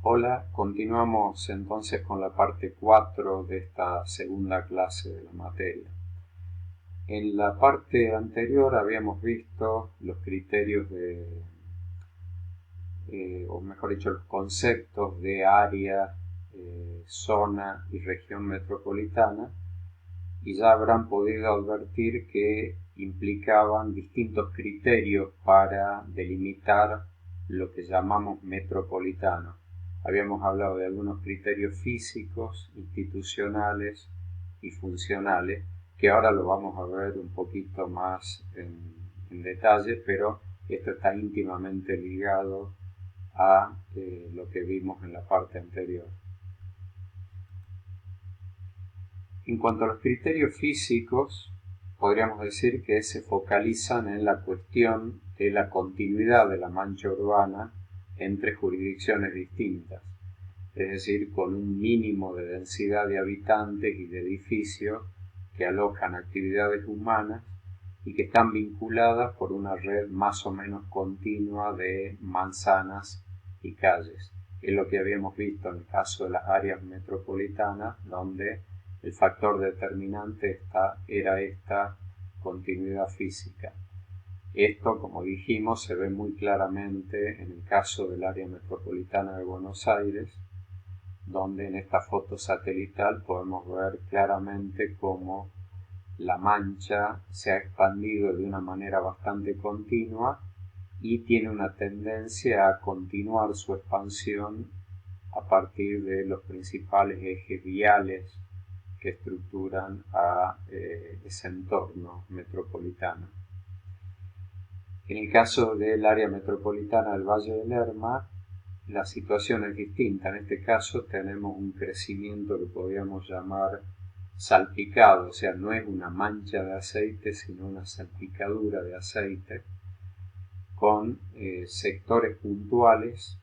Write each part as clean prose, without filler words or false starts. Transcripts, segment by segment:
Hola, continuamos entonces con la parte 4 de esta segunda clase de la materia. En la parte anterior habíamos visto los criterios o mejor dicho, los conceptos de área, zona y región metropolitana, y ya habrán podido advertir que implicaban distintos criterios para delimitar lo que llamamos metropolitano. Habíamos hablado de algunos criterios físicos, institucionales y funcionales, que ahora lo vamos a ver un poquito más en detalle, pero esto está íntimamente ligado a lo que vimos en la parte anterior. En cuanto a los criterios físicos, podríamos decir que se focalizan en la cuestión de la continuidad de la mancha urbana entre jurisdicciones distintas, es decir, con un mínimo de densidad de habitantes y de edificios que alojan actividades humanas y que están vinculadas por una red más o menos continua de manzanas y calles. Es lo que habíamos visto en el caso de las áreas metropolitanas, donde el factor determinante era esta continuidad física. Esto, como dijimos, se ve muy claramente en el caso del área metropolitana de Buenos Aires, donde en esta foto satelital podemos ver claramente cómo la mancha se ha expandido de una manera bastante continua y tiene una tendencia a continuar su expansión a partir de los principales ejes viales que estructuran a ese entorno metropolitano. En el caso del área metropolitana del Valle del Lerma, la situación es distinta. En este caso tenemos un crecimiento que podríamos llamar salpicado, o sea, no es una mancha de aceite, sino una salpicadura de aceite, con sectores puntuales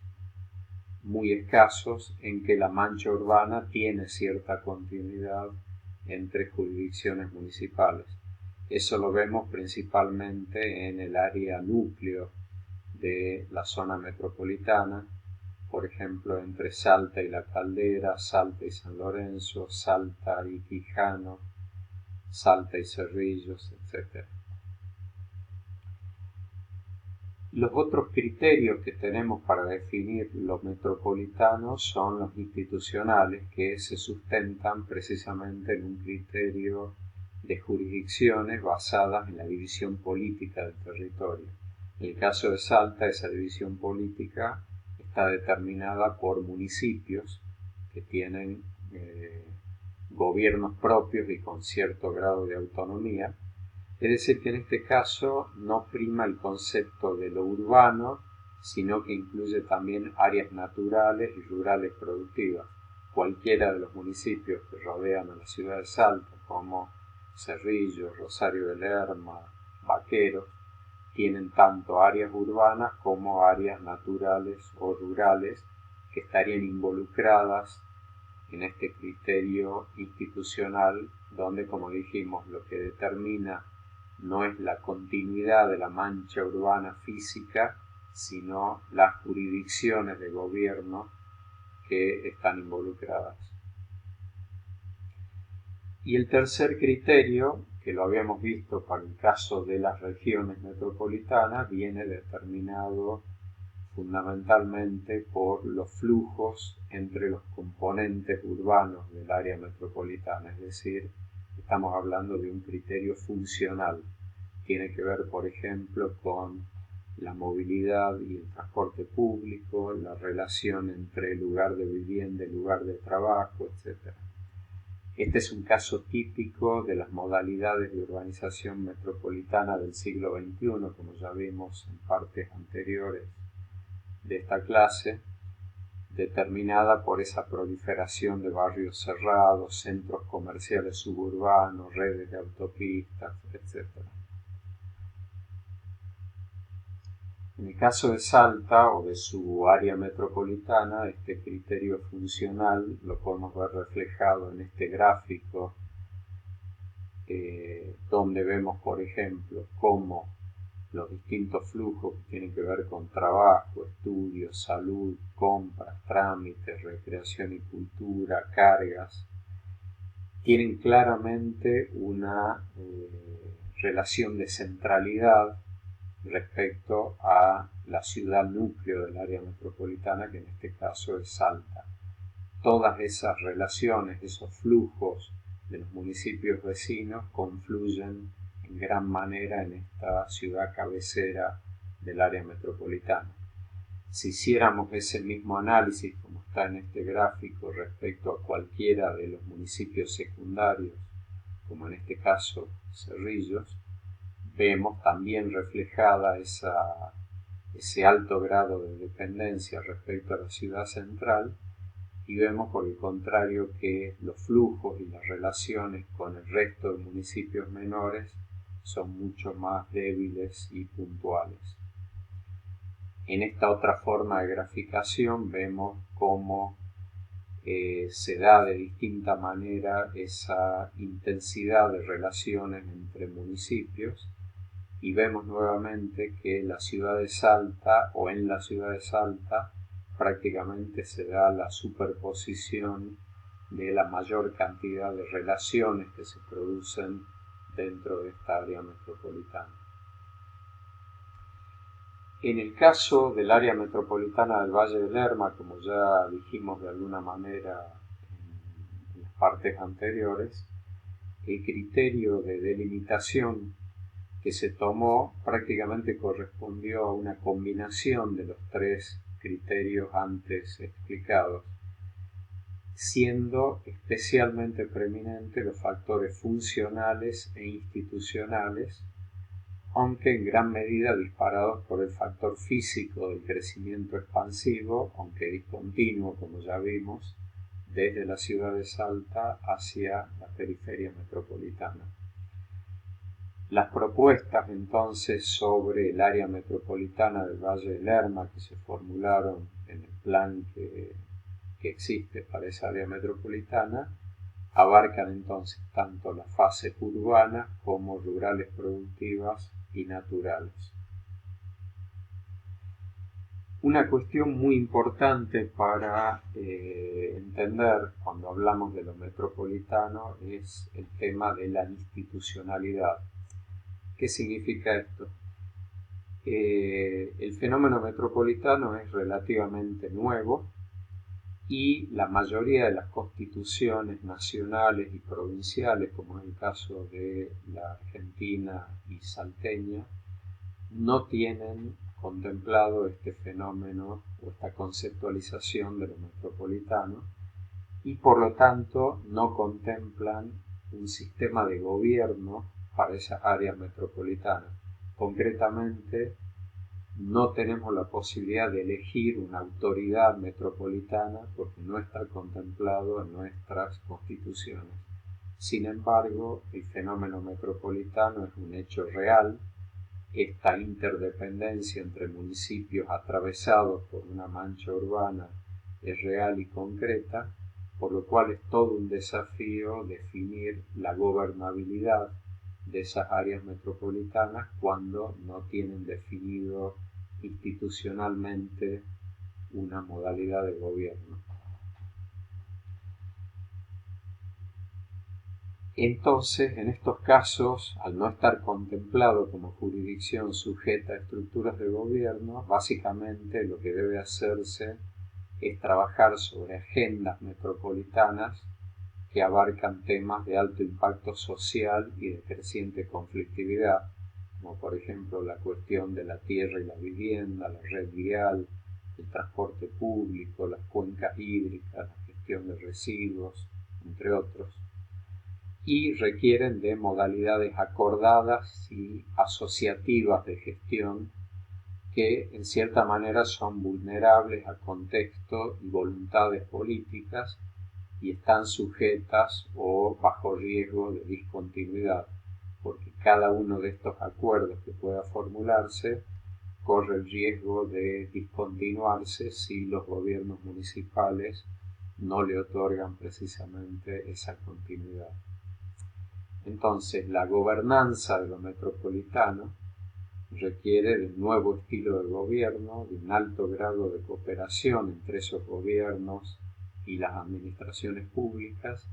muy escasos en que la mancha urbana tiene cierta continuidad entre jurisdicciones municipales. Eso lo vemos principalmente en el área núcleo de la zona metropolitana, por ejemplo entre Salta y La Caldera, Salta y San Lorenzo, Salta y Quijano, Salta y Cerrillos, etc. Los otros criterios que tenemos para definir lo metropolitano son los institucionales, que se sustentan precisamente en un criterio de jurisdicciones basadas en la división política del territorio. En el caso de Salta, esa división política está determinada por municipios que tienen gobiernos propios y con cierto grado de autonomía. Es decir, que en este caso no prima el concepto de lo urbano, sino que incluye también áreas naturales y rurales productivas. Cualquiera de los municipios que rodean a la ciudad de Salta, como Cerrillos, Rosario de Lerma, Vaqueros, tienen tanto áreas urbanas como áreas naturales o rurales que estarían involucradas en este criterio institucional, donde, como dijimos, lo que determina no es la continuidad de la mancha urbana física, sino las jurisdicciones de gobierno que están involucradas. Y el tercer criterio, que lo habíamos visto para el caso de las regiones metropolitanas, viene determinado fundamentalmente por los flujos entre los componentes urbanos del área metropolitana, es decir, estamos hablando de un criterio funcional. Tiene que ver, por ejemplo, con la movilidad y el transporte público, la relación entre el lugar de vivienda y el lugar de trabajo, etc. Este es un caso típico de las modalidades de urbanización metropolitana del siglo XXI, como ya vimos en partes anteriores de esta clase, determinada por esa proliferación de barrios cerrados, centros comerciales suburbanos, redes de autopistas, etc. En el caso de Salta o de su área metropolitana, este criterio funcional lo podemos ver reflejado en este gráfico, donde vemos, por ejemplo, cómo los distintos flujos que tienen que ver con trabajo, estudios, salud, compras, trámites, recreación y cultura, cargas, tienen claramente una relación de centralidad respecto a la ciudad núcleo del área metropolitana, que en este caso es Salta. Todas esas relaciones, esos flujos de los municipios vecinos confluyen en gran manera en esta ciudad cabecera del área metropolitana. Si hiciéramos ese mismo análisis, como está en este gráfico, respecto a cualquiera de los municipios secundarios, como en este caso Cerrillos, vemos también reflejada ese alto grado de dependencia respecto a la ciudad central, y vemos por el contrario que los flujos y las relaciones con el resto de municipios menores son mucho más débiles y puntuales. En esta otra forma de graficación vemos cómo se da de distinta manera esa intensidad de relaciones entre municipios, y vemos nuevamente que la ciudad de Salta, o en la ciudad de Salta, prácticamente se da la superposición de la mayor cantidad de relaciones que se producen dentro de esta área metropolitana. En el caso del área metropolitana del Valle del Lerma, como ya dijimos de alguna manera en las partes anteriores, el criterio de delimitación que se tomó prácticamente correspondió a una combinación de los tres criterios antes explicados, siendo especialmente preeminentes los factores funcionales e institucionales, aunque en gran medida disparados por el factor físico del crecimiento expansivo, aunque discontinuo, como ya vimos, desde la ciudad de Salta hacia la periferia metropolitana. Las propuestas entonces sobre el área metropolitana del Valle del Lerma que se formularon en el plan que existe para esa área metropolitana abarcan entonces tanto las fases urbanas como rurales productivas y naturales. Una cuestión muy importante para entender cuando hablamos de lo metropolitano es el tema de la institucionalidad. ¿Qué significa esto? El fenómeno metropolitano es relativamente nuevo y la mayoría de las constituciones nacionales y provinciales, como es el caso de la Argentina y salteña, no tienen contemplado este fenómeno o esta conceptualización de lo metropolitano, y por lo tanto no contemplan un sistema de gobierno para esas áreas metropolitanas. Concretamente, no tenemos la posibilidad de elegir una autoridad metropolitana porque no está contemplado en nuestras constituciones. Sin embargo, el fenómeno metropolitano es un hecho real. Esta interdependencia entre municipios atravesados por una mancha urbana es real y concreta, por lo cual es todo un desafío definir la gobernabilidad de esas áreas metropolitanas cuando no tienen definido institucionalmente una modalidad de gobierno. Entonces, en estos casos, al no estar contemplado como jurisdicción sujeta a estructuras de gobierno, básicamente lo que debe hacerse es trabajar sobre agendas metropolitanas que abarcan temas de alto impacto social y de creciente conflictividad, como por ejemplo la cuestión de la tierra y la vivienda, la red vial, el transporte público, las cuencas hídricas, la gestión de residuos, entre otros, y requieren de modalidades acordadas y asociativas de gestión que en cierta manera son vulnerables a contexto y voluntades políticas y están sujetas o bajo riesgo de discontinuidad, porque cada uno de estos acuerdos que pueda formularse corre el riesgo de discontinuarse si los gobiernos municipales no le otorgan precisamente esa continuidad. Entonces, la gobernanza de lo metropolitano requiere de un nuevo estilo de gobierno, de un alto grado de cooperación entre esos gobiernos y las administraciones públicas,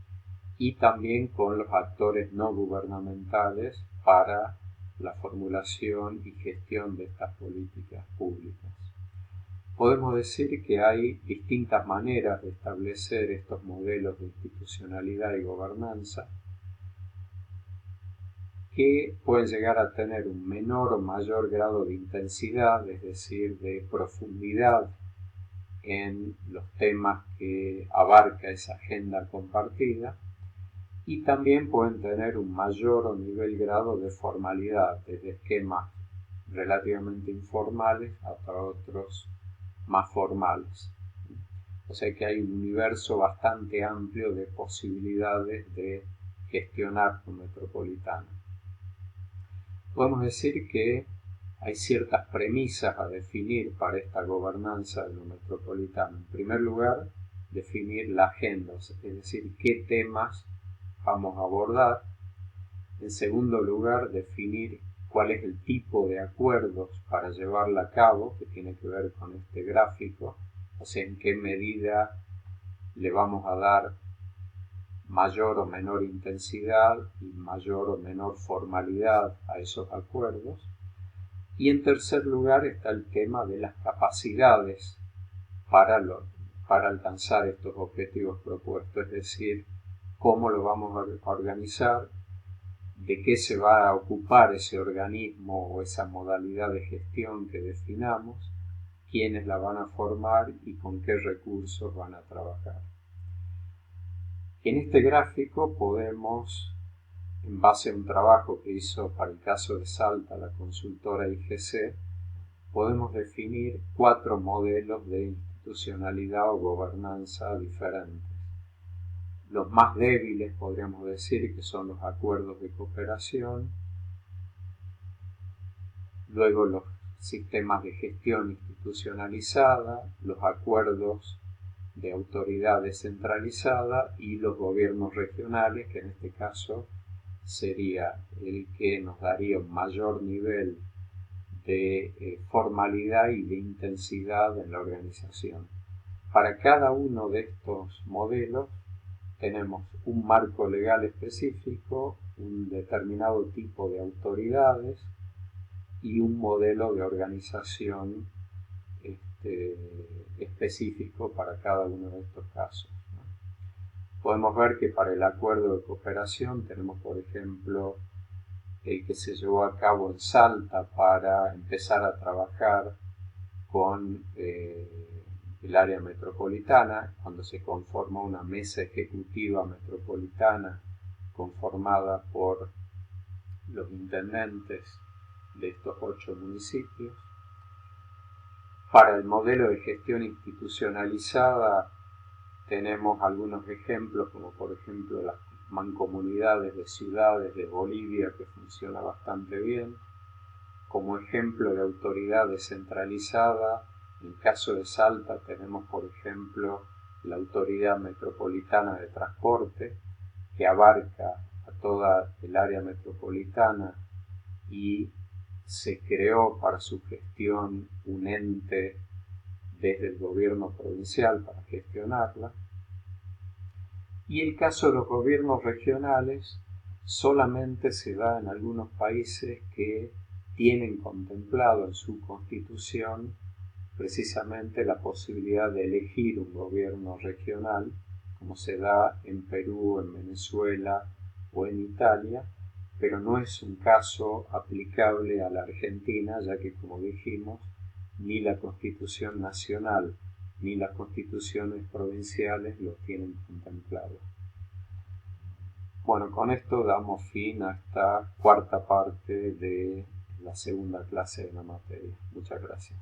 y también con los actores no gubernamentales para la formulación y gestión de estas políticas públicas. Podemos decir que hay distintas maneras de establecer estos modelos de institucionalidad y gobernanza que pueden llegar a tener un menor o mayor grado de intensidad, es decir, de profundidad en los temas que abarca esa agenda compartida, y también pueden tener un mayor o nivel grado de formalidad, desde esquemas relativamente informales hasta otros más formales. O sea que hay un universo bastante amplio de posibilidades de gestionar lo metropolitano. Podemos decir que hay ciertas premisas a definir para esta gobernanza de lo metropolitano. En primer lugar, definir la agenda, es decir, qué temas vamos a abordar. En segundo lugar, definir cuál es el tipo de acuerdos para llevarla a cabo, que tiene que ver con este gráfico, o sea, en qué medida le vamos a dar mayor o menor intensidad y mayor o menor formalidad a esos acuerdos. Y en tercer lugar está el tema de las capacidades para alcanzar estos objetivos propuestos, es decir, cómo lo vamos a organizar, de qué se va a ocupar ese organismo o esa modalidad de gestión que definamos, quiénes la van a formar y con qué recursos van a trabajar. En este gráfico podemos, en base a un trabajo que hizo para el caso de Salta la consultora IGC, podemos definir 4 modelos de institucionalidad o gobernanza diferentes. Los más débiles podríamos decir que son los acuerdos de cooperación, luego los sistemas de gestión institucionalizada, los acuerdos de autoridad descentralizada y los gobiernos regionales, que en este caso sería el que nos daría un mayor nivel de formalidad y de intensidad en la organización. Para cada uno de estos modelos tenemos un marco legal específico, un determinado tipo de autoridades y un modelo de organización específico para cada uno de estos casos. Podemos ver que para el acuerdo de cooperación tenemos, por ejemplo, el que se llevó a cabo en Salta para empezar a trabajar con el área metropolitana, cuando se conformó una mesa ejecutiva metropolitana conformada por los intendentes de estos 8 municipios. Para el modelo de gestión institucionalizada tenemos algunos ejemplos, como por ejemplo las mancomunidades de ciudades de Bolivia, que funciona bastante bien. Como ejemplo de autoridad descentralizada, en el caso de Salta tenemos por ejemplo la Autoridad Metropolitana de Transporte, que abarca a toda el área metropolitana y se creó para su gestión un ente desde el gobierno provincial para gestionarla. Y el caso de los gobiernos regionales solamente se da en algunos países que tienen contemplado en su constitución precisamente la posibilidad de elegir un gobierno regional, como se da en Perú, en Venezuela o en Italia, pero no es un caso aplicable a la Argentina, ya que, como dijimos, ni la Constitución Nacional ni las constituciones provinciales lo tienen contemplado. Bueno, con esto damos fin a esta cuarta parte de la segunda clase de la materia. Muchas gracias.